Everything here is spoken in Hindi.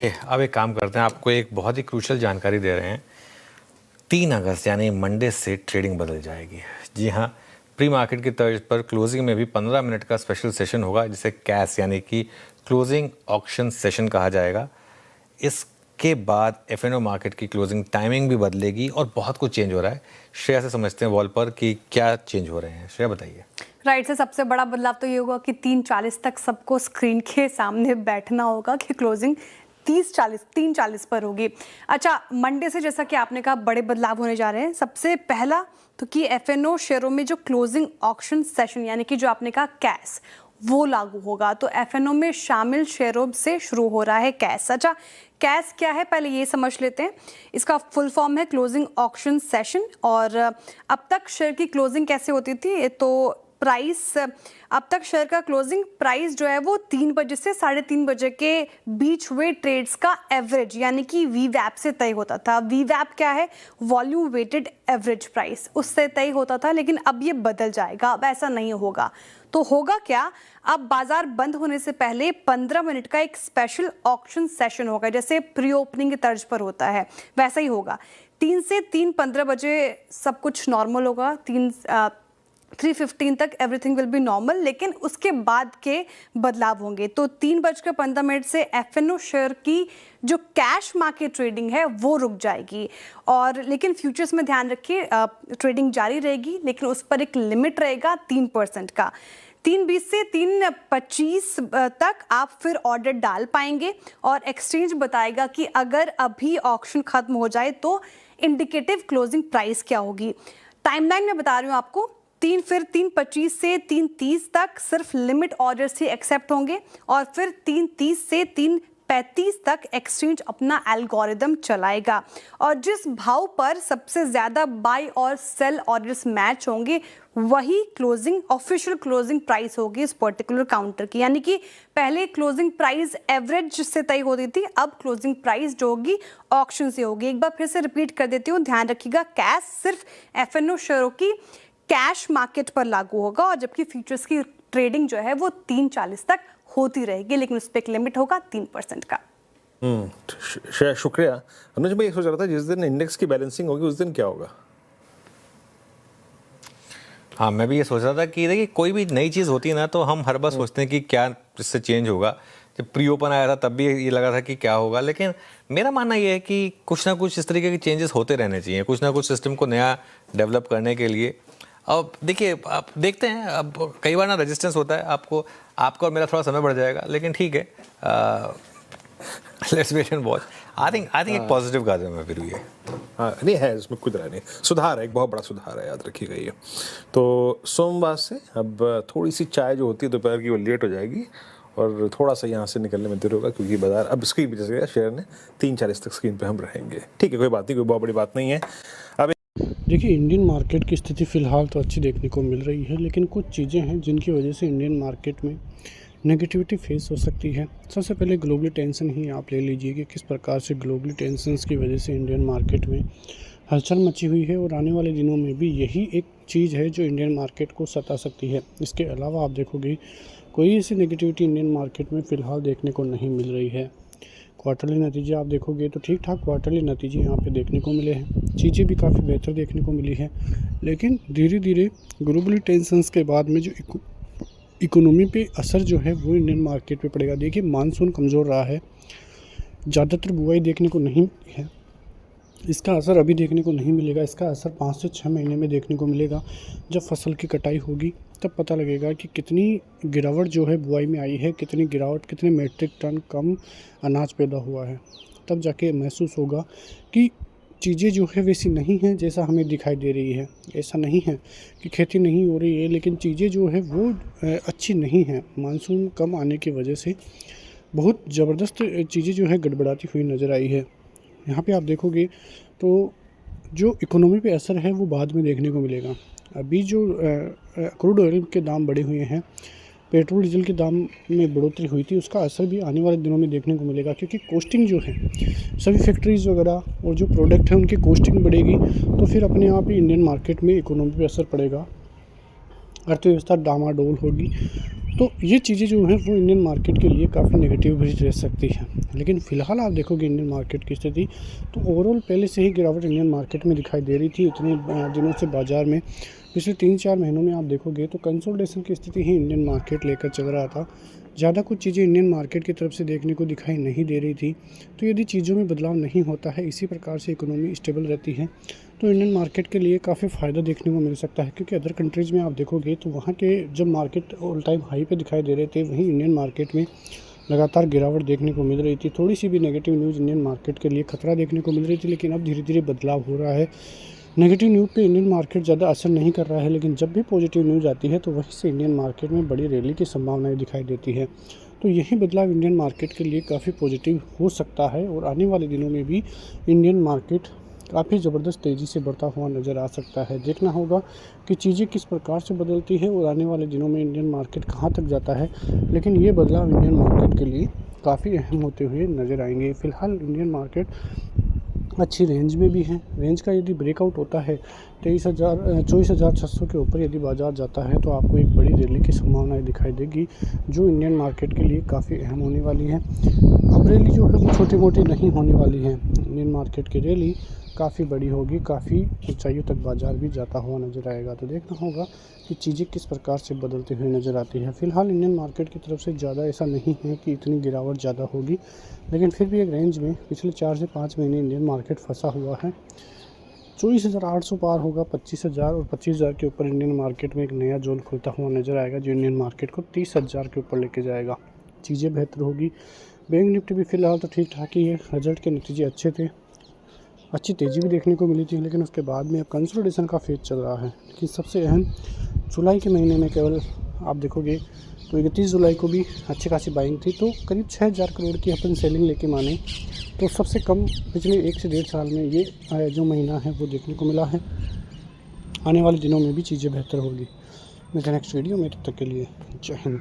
अब एक काम करते हैं, आपको एक बहुत ही क्रूशल जानकारी दे रहे हैं। 3 अगस्त यानी मंडे से ट्रेडिंग बदल जाएगी। जी हाँ, प्री मार्केट की तर्ज पर क्लोजिंग में भी 15 मिनट का स्पेशल सेशन होगा, जिसे कैश यानी कि क्लोजिंग ऑक्शन सेशन कहा जाएगा। इसके बाद एफएनओ मार्केट की क्लोजिंग टाइमिंग भी बदलेगी और बहुत कुछ चेंज हो रहा है। श्रेया से समझते हैं वॉल पर कि क्या चेंज हो रहे हैं। श्रेया बताइए। राइट से सबसे बड़ा बदलाव तो ये होगा कि 3:40 तक सबको स्क्रीन के सामने बैठना होगा कि क्लोजिंग 3:40 पर होगी। अच्छा, मंडे से जैसा कि आपने कहा बड़े बदलाव होने जा रहे हैं। सबसे पहला तो कि एफएनओ शेयरों में जो क्लोजिंग ऑक्शन सेशन यानी कि जो आपने कहा कैश, वो लागू होगा। तो एफएनओ में शामिल शेयरों से शुरू हो रहा है कैश। अच्छा, कैश क्या है पहले ये समझ लेते हैं। इसका फुल फॉर्म है क्लोजिंग ऑक्शन सेशन। और अब तक शेयर की क्लोजिंग कैसे होती थी, तो प्राइस, अब तक शेयर का क्लोजिंग प्राइस जो है वो 3 बजे से 3:30 बजे के बीच हुए ट्रेड्स का एवरेज यानी कि वीवैप से तय होता था। वीवैप क्या है? वॉल्यूम वेटेड एवरेज प्राइस, उससे तय होता था। लेकिन अब ये बदल जाएगा, अब ऐसा नहीं होगा। तो होगा क्या, अब बाजार बंद होने से पहले 15 मिनट का एक स्पेशल ऑक्शन सेशन होगा, जैसे प्री ओपनिंग की तर्ज पर होता है वैसा ही होगा। 3 से 3:15 बजे सब कुछ नॉर्मल होगा। 3:15 तक एवरीथिंग विल बी नॉर्मल, लेकिन उसके बाद के बदलाव होंगे। तो 3:15 से एफएनओ शेयर की जो कैश मार्केट ट्रेडिंग है वो रुक जाएगी। और लेकिन फ्यूचर्स में ध्यान रखिए, ट्रेडिंग जारी रहेगी, लेकिन उस पर एक लिमिट रहेगा 3% का। 3:20 से 3:25 तक आप फिर ऑर्डर डाल पाएंगे और एक्सचेंज बताएगा कि अगर अभी ऑक्शन खत्म हो जाए तो इंडिकेटिव क्लोजिंग प्राइस क्या होगी। टाइमलाइन में बता रही हूँ आपको। 3:25 से 3:30 तक सिर्फ लिमिट ऑर्डर्स ही एक्सेप्ट होंगे और फिर 3:30 से 3:35 तक एक्सचेंज अपना एल्गोरिदम चलाएगा। और जिस भाव पर सबसे ज्यादा बाय और सेल ऑर्डर्स मैच होंगे वही क्लोजिंग ऑफिशियल क्लोजिंग प्राइस होगी इस पर्टिकुलर काउंटर की। यानी कि पहले क्लोजिंग प्राइस एवरेज से तय होती थी, अब क्लोजिंग प्राइस जो होगी ऑक्शन से होगी। एक बार फिर से रिपीट कर देती हूँ, ध्यान रखिएगा, कैश सिर्फ एफएनओ शेयरों की कैश मार्केट पर लागू होगा और जबकि फ्यूचर्स की ट्रेडिंग जो है वो 3:40 तक होती रहेगी, लेकिन उस पर एक लिमिट होगा 3% का। शुक्रिया। अनुज, मैं ये सोच रहा था जिस दिन इंडेक्स की बैलेंसिंग होगी उस दिन क्या होगा? हाँ, मैं भी ये सोच रहा था कि देखिए कोई भी नई चीज़ होती है ना तो हम हर बार सोचते हैं कि क्या इससे चेंज होगा। जब प्री ओपन आया था तब भी ये लगा था कि क्या होगा, लेकिन मेरा मानना ये है कि कुछ ना कुछ इस तरीके के चेंजेस होते रहने चाहिए, कुछ ना कुछ सिस्टम को नया डेवलप करने के लिए। अब देखिए, आप देखते हैं, अब कई बार ना रेजिस्टेंस होता है, आपको और मेरा थोड़ा समय बढ़ जाएगा, लेकिन ठीक है, let's wait and watch. I think एक पॉजिटिव कदम है फिर ये। हाँ, नहीं है, इसमें कुछ रहा नहीं, सुधार है, एक बहुत बड़ा सुधार है, याद रखिएगा ये। तो सोमवार से अब थोड़ी सी चाय जो होती है दोपहर की वो लेट हो जाएगी और थोड़ा सा यहाँ से निकलने में देर होगा, क्योंकि बाजार अब स्क्रीन पे जैसे शेयर ने 3:40 तक स्क्रीन पे हम रहेंगे। ठीक है, कोई बात नहीं, कोई बहुत बड़ी बात नहीं है। अब देखिए, इंडियन मार्केट की स्थिति फ़िलहाल तो अच्छी देखने को मिल रही है, लेकिन कुछ चीज़ें हैं जिनकी वजह से इंडियन मार्केट में नेगेटिविटी फेस हो सकती है। सबसे पहले ग्लोबली टेंशन ही आप ले लीजिए कि किस प्रकार से ग्लोबली टेंशन्स की वजह से इंडियन मार्केट में हलचल मची हुई है और आने वाले दिनों में भी यही एक चीज़ है जो इंडियन मार्केट को सता सकती है। इसके अलावा आप देखोगे कोई ऐसी नेगेटिविटी इंडियन मार्केट में फ़िलहाल देखने को नहीं मिल रही है। क्वार्टरली नतीजे आप देखोगे तो ठीक ठाक क्वार्टरली नतीजे यहाँ पे देखने को मिले हैं, चीज़ें भी काफ़ी बेहतर देखने को मिली है। लेकिन धीरे धीरे ग्लोबली टेंशन्स के बाद में जो इकोनॉमी पे असर जो है वो इंडियन मार्केट पे पड़ेगा। देखिए, मानसून कमज़ोर रहा है, ज़्यादातर बुआई देखने को नहीं है, इसका असर अभी देखने को नहीं मिलेगा। इसका असर 5 से 6 महीने में देखने को मिलेगा। जब फसल की कटाई होगी तब पता लगेगा कि कितनी गिरावट जो है बुआई में आई है, कितनी गिरावट, कितने मीट्रिक टन कम अनाज पैदा हुआ है। तब जाके महसूस होगा कि चीज़ें जो है वैसी नहीं हैं जैसा हमें दिखाई दे रही है। ऐसा नहीं है कि खेती नहीं हो रही है, लेकिन चीज़ें जो है वो अच्छी नहीं हैं। मानसून कम आने की वजह से बहुत ज़बरदस्त चीज़ें जो है गड़बड़ाती हुई नज़र आई है। यहाँ पे आप देखोगे तो जो इकोनॉमी पे असर है वो बाद में देखने को मिलेगा। अभी जो क्रूड ऑयल के दाम बढ़े हुए हैं, पेट्रोल डीजल के दाम में बढ़ोतरी हुई थी, उसका असर भी आने वाले दिनों में देखने को मिलेगा, क्योंकि कोस्टिंग जो है सभी फैक्ट्रीज़ वगैरह और जो प्रोडक्ट है उनकी कोस्टिंग बढ़ेगी तो फिर अपने आप ही इंडियन मार्केट में इकोनॉमी पे असर पड़ेगा, अर्थव्यवस्था डामाडोल होगी तो ये चीज़ें जो हैं वो इंडियन मार्केट के लिए काफ़ी नेगेटिव भी रह सकती हैं। लेकिन फ़िलहाल आप देखोगे इंडियन मार्केट की स्थिति, तो ओवरऑल पहले से ही गिरावट इंडियन मार्केट में दिखाई दे रही थी इतने दिनों से बाज़ार में। पिछले 3-4 महीनों में आप देखोगे तो कंसोलिडेशन की स्थिति ही इंडियन मार्केट लेकर चल रहा था। ज़्यादा कुछ चीज़ें इंडियन मार्केट की तरफ से देखने को दिखाई नहीं दे रही थी। तो यदि चीज़ों में बदलाव नहीं होता है, इसी प्रकार से इकोनॉमी स्टेबल रहती है, तो इंडियन मार्केट के लिए काफ़ी फ़ायदा देखने को मिल सकता है। क्योंकि अदर कंट्रीज़ में आप देखोगे तो वहाँ के जब मार्केट ऑल टाइम हाई पे दिखाई दे रहे थे, वहीं इंडियन मार्केट में लगातार गिरावट देखने को मिल रही थी। थोड़ी सी भी नेगेटिव न्यूज़ इंडियन मार्केट के लिए खतरा देखने को मिल रही थी, लेकिन अब धीरे धीरे बदलाव हो रहा है। नेगेटिव न्यूज़ पे इंडियन मार्केट ज़्यादा असर नहीं कर रहा है, लेकिन जब भी पॉजिटिव न्यूज़ आती है तो वहीं से इंडियन मार्केट में बड़ी रैली की संभावनाएं दिखाई देती है। तो यही बदलाव इंडियन मार्केट के लिए काफ़ी पॉजिटिव हो सकता है और आने वाले दिनों में भी इंडियन मार्केट काफ़ी ज़बरदस्त तेज़ी से बढ़ता हुआ नज़र आ सकता है। देखना होगा कि चीज़ें किस प्रकार से बदलती है और आने वाले दिनों में इंडियन मार्केट कहाँ तक जाता है, लेकिन ये बदलाव इंडियन मार्केट के लिए काफ़ी अहम होते हुए नज़र आएंगे। फ़िलहाल इंडियन मार्केट अच्छी रेंज में भी है। रेंज का यदि ब्रेकआउट होता है 24,600 के ऊपर यदि बाज़ार जाता है तो आपको एक बड़ी रैली की संभावनाएं दिखाई देगी, जो इंडियन मार्केट के लिए काफ़ी अहम होने वाली है। अब रैली जो है वो छोटी मोटी नहीं होने वाली है। इंडियन मार्केट की रैली काफ़ी बड़ी होगी, काफ़ी ऊंचाइयों तक बाज़ार भी जाता हुआ नज़र आएगा। तो देखना होगा कि चीज़ें किस प्रकार से बदलते हुए नज़र आती है। फ़िलहाल इंडियन मार्केट की तरफ से ज़्यादा ऐसा नहीं है कि इतनी गिरावट ज़्यादा होगी, लेकिन फिर भी एक रेंज में पिछले 4 से 5 महीने इंडियन मार्केट फंसा हुआ है। 24,800 पार होगा, 25,000 और 25,000 के ऊपर इंडियन मार्केट में एक नया जोन खुलता हुआ नज़र आएगा, जो इंडियन मार्केट को 30,000 के ऊपर लेके जाएगा। चीज़ें बेहतर होगी। बैंक निफ्टी भी फ़िलहाल तो ठीक ठाक ही है। रिजल्ट के नतीजे अच्छे थे, अच्छी तेज़ी भी देखने को मिली थी, लेकिन उसके बाद में अब कंसोलिडेशन का फेज चल रहा है। लेकिन सबसे अहम जुलाई के महीने में केवल आप देखोगे तो 31 जुलाई को भी अच्छी खासी बाइंग थी, तो करीब 6,000 करोड़ की अपन सेलिंग लेके माने तो सबसे कम पिछले 1 से 1.5 साल में ये जो महीना है वो देखने को मिला है। आने वाले दिनों में भी चीज़ें बेहतर होगी। मिलते हैं नेक्स्ट वीडियो में, तब तक के लिए जय हिंद।